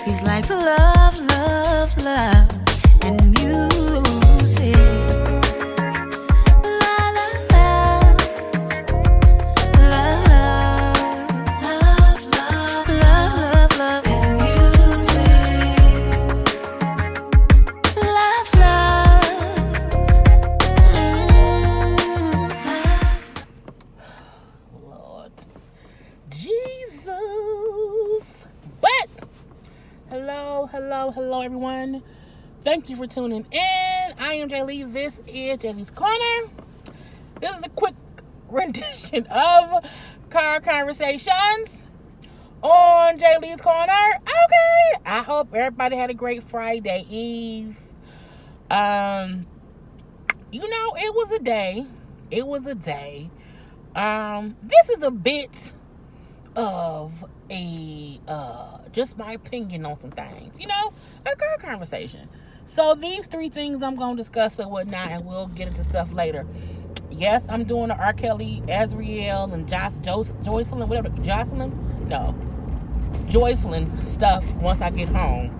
He's like love, love, love, and music. La la la, love, love, love, love, love, and music. Love, love, Lord Jesus. But hello everyone. Thank you for tuning in. I am Jay Lee. This is Jay Lee's Corner. This is a quick rendition of Car Conversations on Jay Lee's Corner. Okay. I hope everybody had a great Friday Eve. It was a day. This is a bit of a just my opinion on some things, a girl conversation. So these three things I'm gonna discuss and whatnot, and we'll get into stuff later. Yes, I'm doing the R. Kelly, Azriel, and Joycelyn stuff once I get home.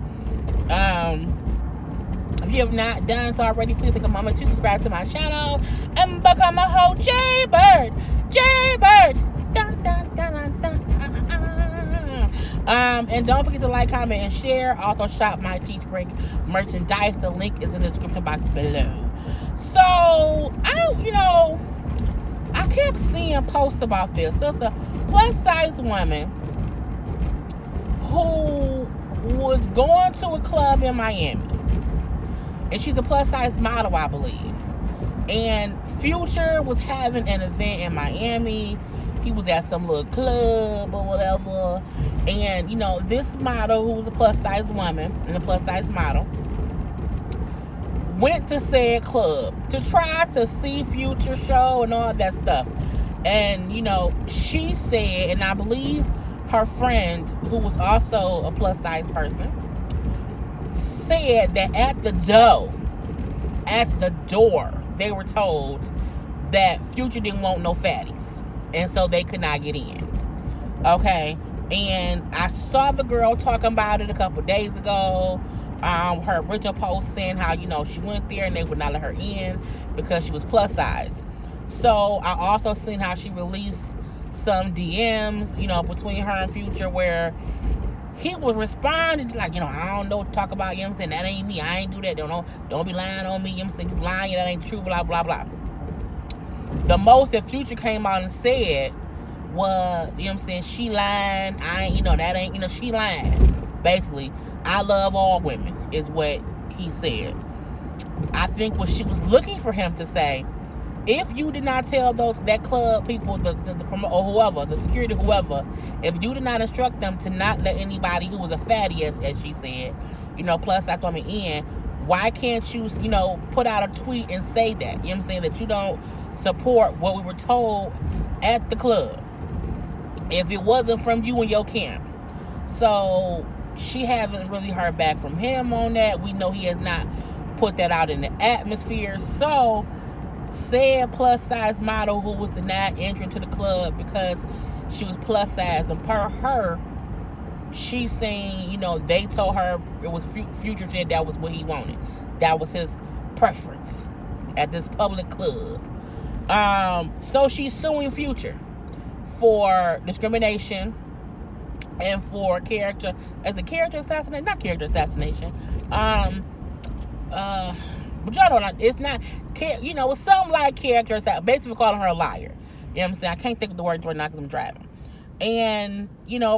If you have not done so already, please take a moment to subscribe to my channel and become a whole Jaybird. Dun, dun, dun, dun, dun. And don't forget to like, comment, and share. Also shop my Teespring merchandise. The link is in the description box below. So, I kept seeing posts about this. There's a plus-size woman who was going to a club in Miami. And she's a plus-size model, I believe. And Future was having an event in Miami. He was at some little club or whatever. And, this model, who was a plus-size woman and a plus-size model, went to said club to try to see Future show and all that stuff. And, she said, and I believe her friend, who was also a plus-size person, said that at the door, they were told that Future didn't want no fatties, and so they could not get in. Okay, and I saw the girl talking about it a couple days ago. Her original post saying how she went there and they would not let her in because she was plus size. So I also seen how she released some DMs, between her and Future, where he was responding like, I don't know what to talk about, that ain't me, I ain't do that, don't be lying on me, you lying, that ain't true, blah, blah, blah. The most that Future came out and said was, she lying, I ain't, that ain't, she lying. Basically, I love all women, is what he said. I think what she was looking for him to say, if you did not tell that club people, the promoter or whoever, the security, whoever, if you did not instruct them to not let anybody who was a fatty, as she said, plus size woman in, why can't you, put out a tweet and say that? That you don't support what we were told at the club if it wasn't from you and your camp. So she hasn't really heard back from him on that. We know he has not put that out in the atmosphere. So said plus size model who was denied entry to the club because she was plus size, and per her, she's saying, they told her it was Future said that was what he wanted. That was his preference at this public club. So she's suing Future for discrimination and for character assassination. Not character assassination. But y'all know it's not, it's something like character assassination. Basically calling her a liar. I can't think of the word right now because I'm driving. And,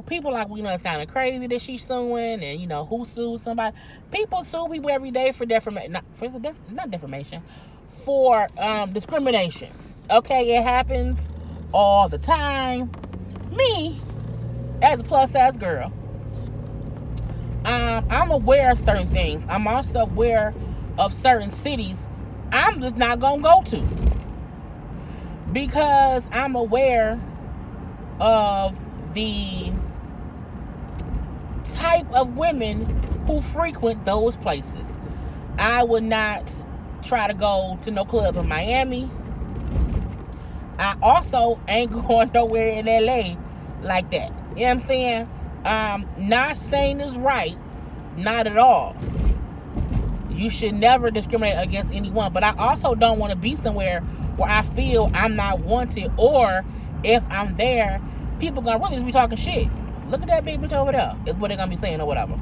people like, it's kind of crazy that she's suing, and, who sues somebody. People sue people every day for defamation. Not defamation. For discrimination. Okay, it happens all the time. Me, as a plus-size girl, I'm aware of certain things. I'm also aware of certain cities I'm just not going to go to. Because I'm aware of the type of women who frequent those places. I would not try to go to no club in Miami. I also ain't going nowhere in LA like that. You know what I'm saying? Not saying it's right not at all. You should never discriminate against anyone. But I also don't want to be somewhere where I feel I'm not wanted, or if I'm there, people gonna really just be talking shit. Look at that big bitch over there, is what they're gonna be saying or whatever.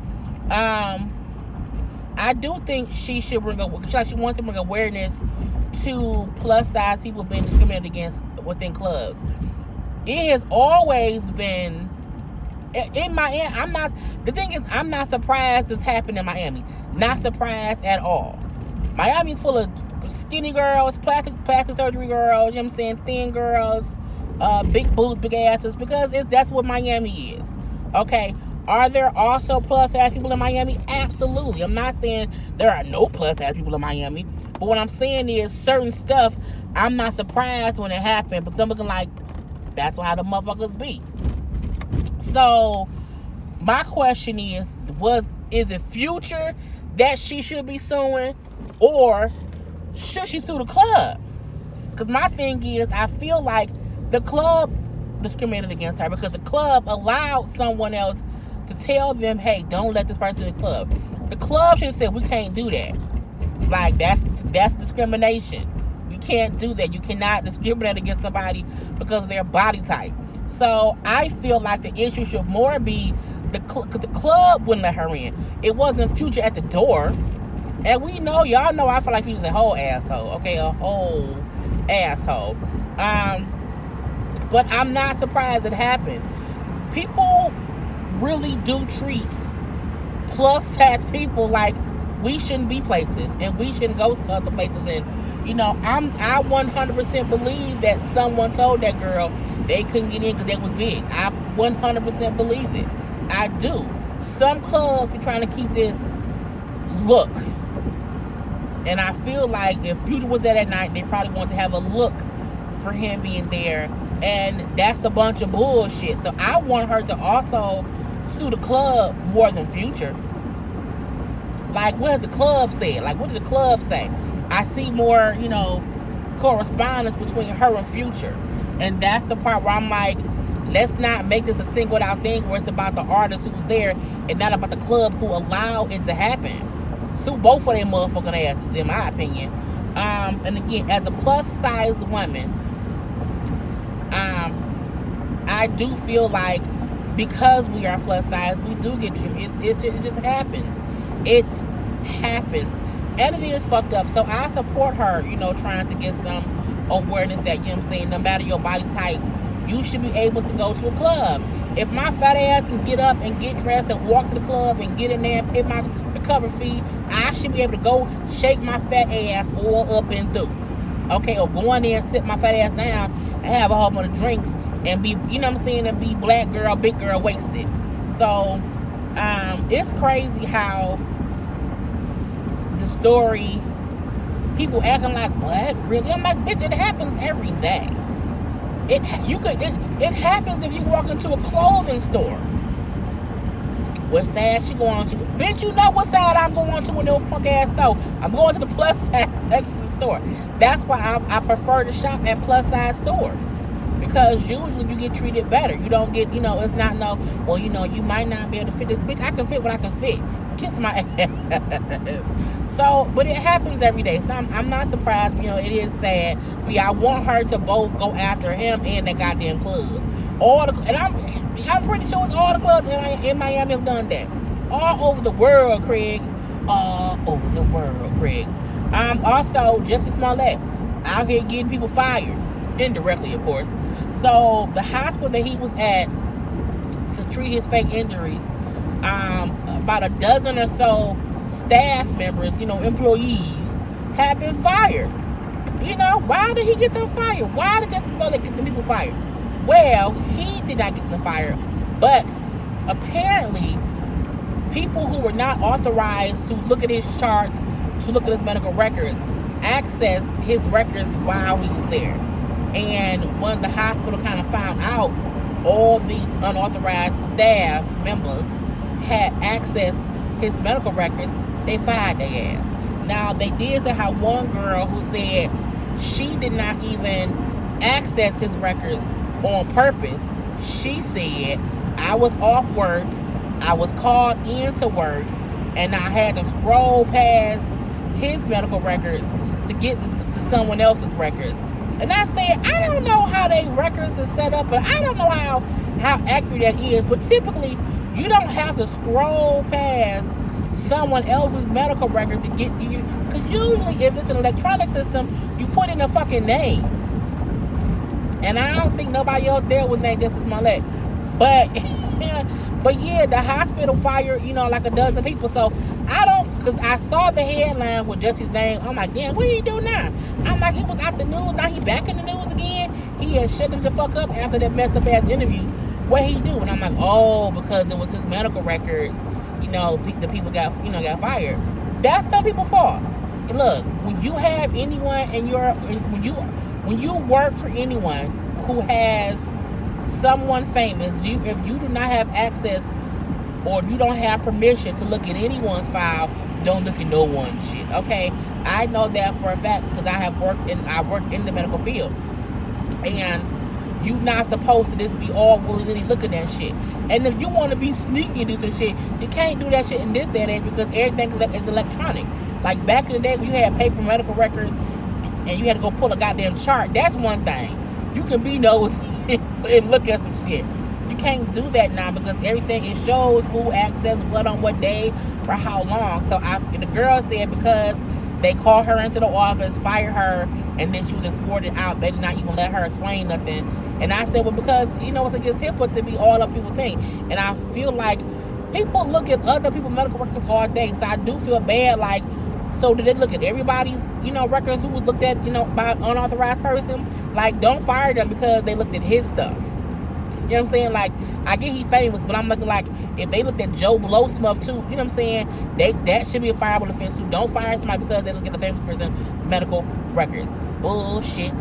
I do think she wants to bring awareness to plus size people being discriminated against within clubs. It has always been in Miami. I'm not surprised this happened in Miami. Not surprised at all. Miami's full of skinny girls, plastic surgery girls, you know what I'm saying, thin girls, big boobs, big asses, because that's what Miami is. Okay. Are there also plus size people in Miami? Absolutely. I'm not saying there are no plus size people in Miami, but what I'm saying is certain stuff I'm not surprised when it happened, because I'm looking like that's how the motherfuckers be. So my question is it Future that she should be suing, or should she sue the club? Because my thing is, I feel like the club discriminated against her because the club allowed someone else to tell them, hey, don't let this person in the club. The club should have said, we can't do that. Like, that's discrimination. You can't do that. You cannot discriminate against somebody because of their body type. So I feel like the issue should more be because the club wouldn't let her in. It wasn't Future at the door. And we know, y'all know, I feel like Future's a whole asshole. Okay, a whole asshole. But I'm not surprised it happened. People really do treat plus size people like we shouldn't be places and we shouldn't go to other places. And you know, I 100% believe that someone told that girl they couldn't get in because they was big. I 100% believe it. I do. Some clubs be trying to keep this look, and I feel like if Future was there that night, they probably want to have a look for him being there, and that's a bunch of bullshit. So I want her to also sue the club more than Future. Like, what has the club said? Like, what did the club say? I see more, you know, correspondence between her and Future. And that's the part where I'm like, let's not make this a singled out thing where it's about the artist who was there and not about the club who allowed it to happen. Sue both of them motherfucking asses, in my opinion. And again, as a plus size woman, I do feel like because we are plus size, we do get treated. It just happens. It happens. And it is fucked up. So I support her, you know, trying to get some awareness that, you know what I'm saying, no matter your body type, you should be able to go to a club. If my fat ass can get up and get dressed and walk to the club and get in there and pay the cover fee, I should be able to go shake my fat ass all up and through. Okay, or go in there and sit my fat ass down and have a whole bunch of drinks and be, you know what I'm saying, and be black girl, big girl, wasted. So, it's crazy how the story, people acting like, what? Really? I'm like, bitch, it happens every day. It happens if you walk into a clothing store. What side she going to? Bitch, you know what side I'm going to in no punk ass store. I'm going to the plus size section of the store. That's why I prefer to shop at plus size stores. Because usually you get treated better. You don't get, you know, it's not no, well, you know, you might not be able to fit this. Bitch, I can fit what I can fit. Kiss my ass. So, but it happens every day. So I'm not surprised. You know, it is sad. But yeah, I want her to both go after him and that goddamn club. And I'm pretty sure it's all the clubs in Miami have done that. All over the world, Craig. All over the world, Craig. Also, Jessie Smollett out here getting people fired. Indirectly, of course. So the hospital that he was at to treat his fake injuries, about a dozen or so staff members, you know, employees, have been fired. You know, why did he get them fired? Why did Jessie Smollett get the people fired? Well, he did not get them fired, but apparently people who were not authorized to look at his charts, to look at his medical records, accessed his records while he was there. And when the hospital kind of found out all these unauthorized staff members had accessed his medical records, they fired their ass. Now, they did say how one girl who said she did not even access his records on purpose. She said, I was off work, I was called in to work, And I had to scroll past his medical records to get to someone else's records. And I said, I don't know how they records are set up, but I don't know how accurate that is. But typically, you don't have to scroll past someone else's medical record to get you. Because usually, if it's an electronic system, you put in a fucking name. And I don't think nobody else there was named Jessie Smollett. But, but yeah, the hospital fired, like a dozen people. So because I saw the headline with Jessie's name. I'm like, damn, what do you do now? I'm like, he was out the news. Now he back in the news again. He had shut it the fuck up after that messed up ass interview. What he do? And I'm like, oh, because it was his medical records. The people got fired. That's some people's fault. Look, when you have anyone when you work for anyone who has someone famous, if you do not have access or you don't have permission to look at anyone's file, don't look at no one's shit. Okay, I know that for a fact because I worked in the medical field, and you not supposed to just be all willy-nilly looking at shit. And if you want to be sneaky and do some shit, you can't do that shit in this day and age because everything is electronic. Like back in the day when you had paper medical records and you had to go pull a goddamn chart, that's one thing. You can be nosy and look at some shit. You can't do that now because everything, it shows who accessed what on what day for how long. So the girl said because they called her into the office, fired her, and then she was escorted out. They did not even let her explain nothing. And I said, well, because, it's against HIPAA to be all up people think. And I feel like people look at other people's medical records all day. So I do feel bad, like, so did they look at everybody's, records who was looked at, by an unauthorized person? Like, don't fire them because they looked at his stuff. You know what I'm saying? Like, I get he's famous, but I'm looking like, if they looked at Joe Blow's stuff too, you know what I'm saying? That should be a fireable offense too. Don't fire somebody because they look at the famous person's medical records. Bullshit.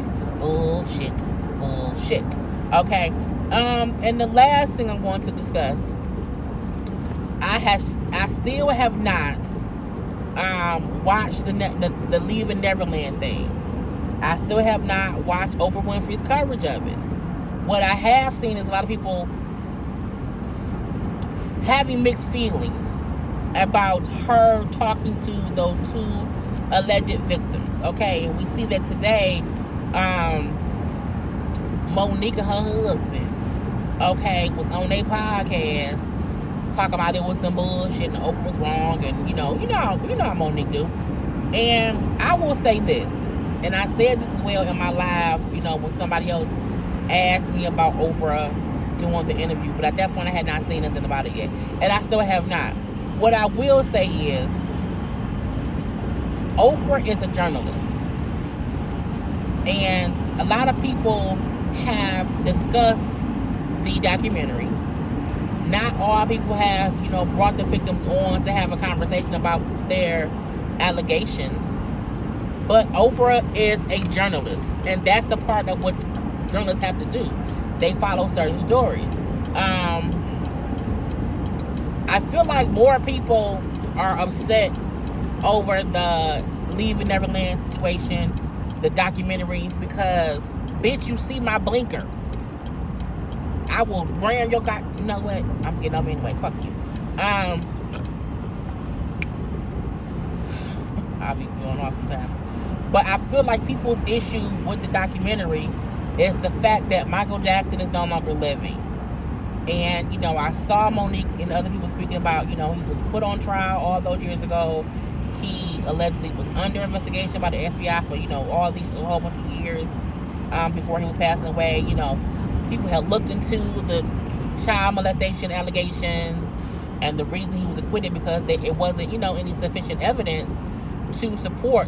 Okay. And the last thing I'm going to discuss, I still have not watched the Leaving Neverland thing. I still have not watched Oprah Winfrey's coverage of it. What I have seen is a lot of people having mixed feelings about her talking to those two alleged victims. Okay, and we see that today, Monique and her husband, okay, was on their podcast talking about it was some bullshit and Oprah was wrong, and you know how Monique do. And I will say this, and I said this as well in my live, when somebody else asked me about Oprah doing the interview, but at that point I had not seen anything about it yet, and I still have not. What I will say is, Oprah is a journalist, and a lot of people have discussed the documentary. Not all people have, brought the victims on to have a conversation about their allegations, but Oprah is a journalist, and that's the part of what journalists have to do. They follow certain stories. I feel like more people are upset over the Leaving Neverland situation, the documentary, because, bitch, you see my blinker. I will ram your guy. You know what? I'm getting off anyway. Fuck you. I'll be going off sometimes. But I feel like people's issue with the documentary is the fact that Michael Jackson is no longer living. And, I saw Monique and other people speaking about, he was put on trial all those years ago. He allegedly was under investigation by the FBI for, a whole bunch of years before he was passing away. People had looked into the child molestation allegations, and the reason he was acquitted because it wasn't, any sufficient evidence to support,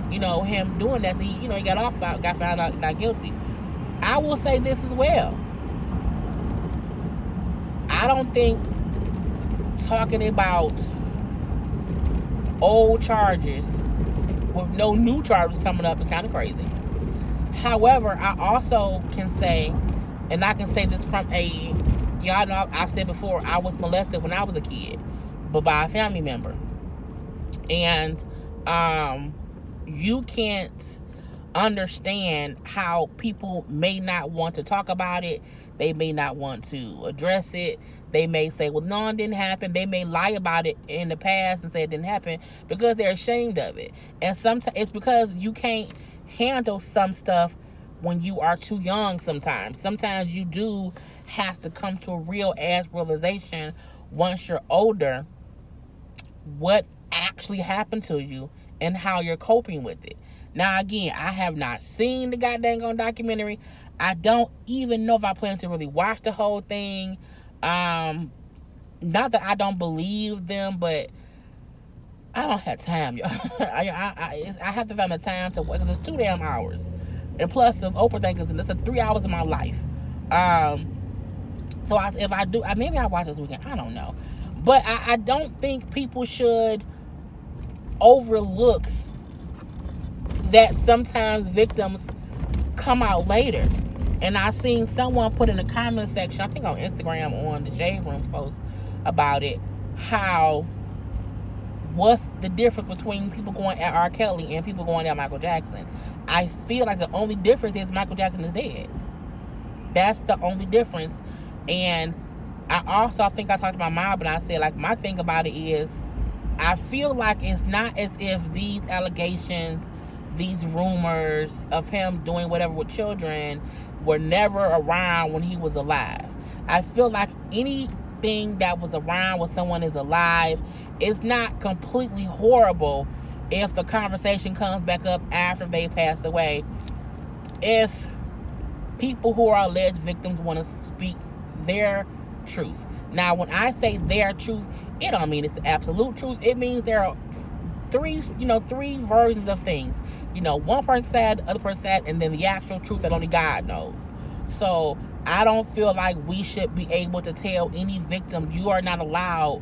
him doing that. So he got found out not guilty. I will say this as well. I don't think talking about old charges with no new charges coming up is kind of crazy. However, I also can say, and I can say this from y'all know I've said before, I was molested when I was a kid, but by a family member. And you can't understand how people may not want to talk about it. They may not want to address it. They may say, well, no, it didn't happen. They may lie about it in the past and say it didn't happen because they're ashamed of it. And sometimes it's because you can't handle some stuff when you are too young. Sometimes you do have to come to a real ass realization once you're older what actually happened to you and how you're coping with it. Now, again, I have not seen the goddamn documentary. I don't even know if I plan to really watch the whole thing. Not that I don't believe them, but I don't have time, y'all. I have to find the time to work because it's 2 damn hours. And plus, the Oprah thing is it's 3 hours of my life. So if I do, maybe I'll watch this weekend. I don't know. But I don't think people should overlook that sometimes victims come out later. And I seen someone put in the comment section, I think on Instagram on the Shade Room post about it, what's the difference between people going at R. Kelly and people going at Michael Jackson? I feel like the only difference is Michael Jackson is dead. That's the only difference. And I think I talked to my mom, but I said, like, my thing about it is, I feel like it's not as if these allegations, these rumors of him doing whatever with children were never around when he was alive. I feel like anything that was around when someone is alive is not completely horrible if the conversation comes back up after they pass away. If people who are alleged victims want to speak their truth. Now, when I say their truth, it don't mean it's the absolute truth. It means there are three versions of things. One person said, the other person said, and then the actual truth that only God knows. So I don't feel like we should be able to tell any victim, you are not allowed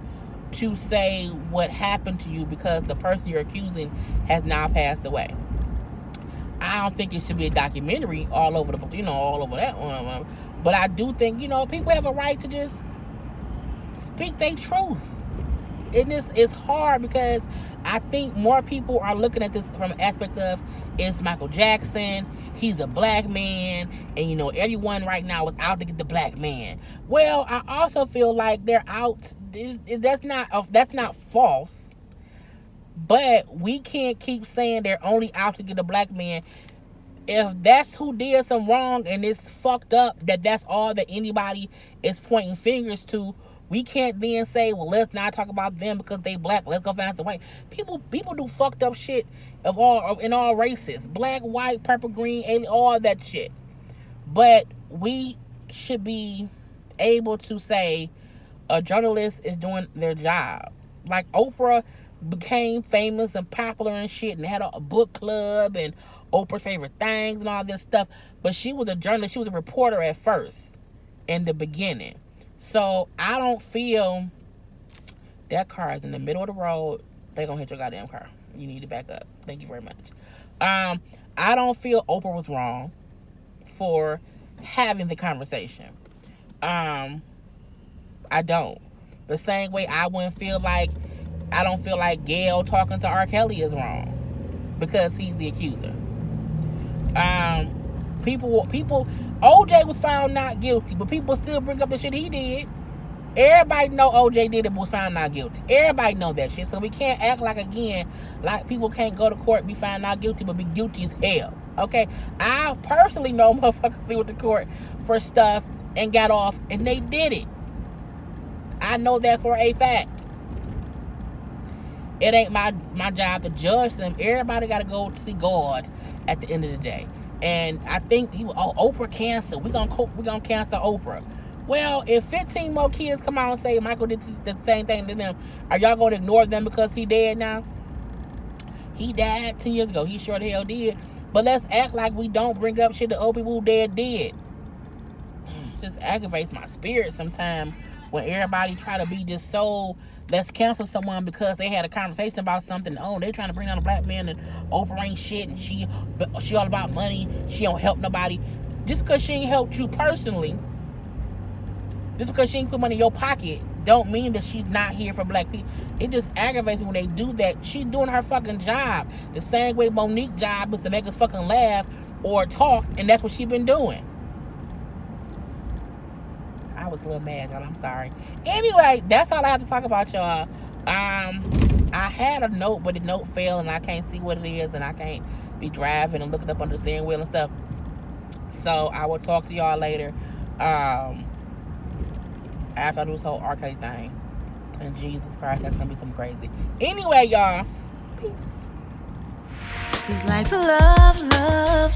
to say what happened to you because the person you're accusing has now passed away. I don't think it should be a documentary all over that one. But I do think, people have a right to just speak their truth. It's hard because I think more people are looking at this from an aspect of, it's Michael Jackson, he's a black man, and everyone right now is out to get the black man. Well, I also feel like they're out. That's not false, but we can't keep saying they're only out to get a black man. If that's who did some wrong and it's fucked up, that's all that anybody is pointing fingers to, we can't then say, well, let's not talk about them because they black. Let's go find some white people. People do fucked up shit in all races, black, white, purple, green, alien, all that shit. But we should be able to say a journalist is doing their job. Like Oprah became famous and popular and shit, and had a book club and Oprah's favorite things and all this stuff. But she was a journalist. She was a reporter at first, in the beginning. So I don't feel that car is in the middle of the road. They're going to hit your goddamn car. You need to back up. Thank you very much. I don't feel Oprah was wrong for having the conversation. I don't. The same way I don't feel like Gail talking to R. Kelly is wrong because he's the accuser. People, OJ was found not guilty, but people still bring up the shit he did. Everybody know OJ did it, but was found not guilty. Everybody know that shit. So we can't act like people can't go to court, be found not guilty, but be guilty as hell. Okay? I personally know motherfuckers who went to court for stuff and got off, and they did it. I know that for a fact. It ain't my job to judge them. Everybody got to go to see God at the end of the day. And I think Oprah canceled. We're gonna cancel Oprah. Well, if 15 more kids come out and say Michael did the same thing to them, are y'all gonna ignore them because he dead now? He died 10 years ago. He sure the hell did. But let's act like we don't bring up shit the old people who dead did. Just aggravates my spirit sometimes when everybody try to be just so, let's cancel someone because they had a conversation about something. Oh, they trying to bring down a black man and Oprah ain't shit and she all about money. She don't help nobody. Just because she ain't helped you personally, just because she ain't put money in your pocket, don't mean that she's not here for black people. It just aggravates me when they do that. She's doing her fucking job. The same way Monique's job is to make us fucking laugh or talk, and that's what she's been doing. I was a little mad, y'all. I'm sorry. Anyway, that's all I have to talk about, y'all. I had a note, but the note fell, and I can't see what it is, and I can't be driving and looking up under the steering wheel and stuff. So I will talk to y'all later. After I do this whole R. Kelly thing. And Jesus Christ, that's gonna be something crazy. Anyway, y'all. Peace. He's like love, love,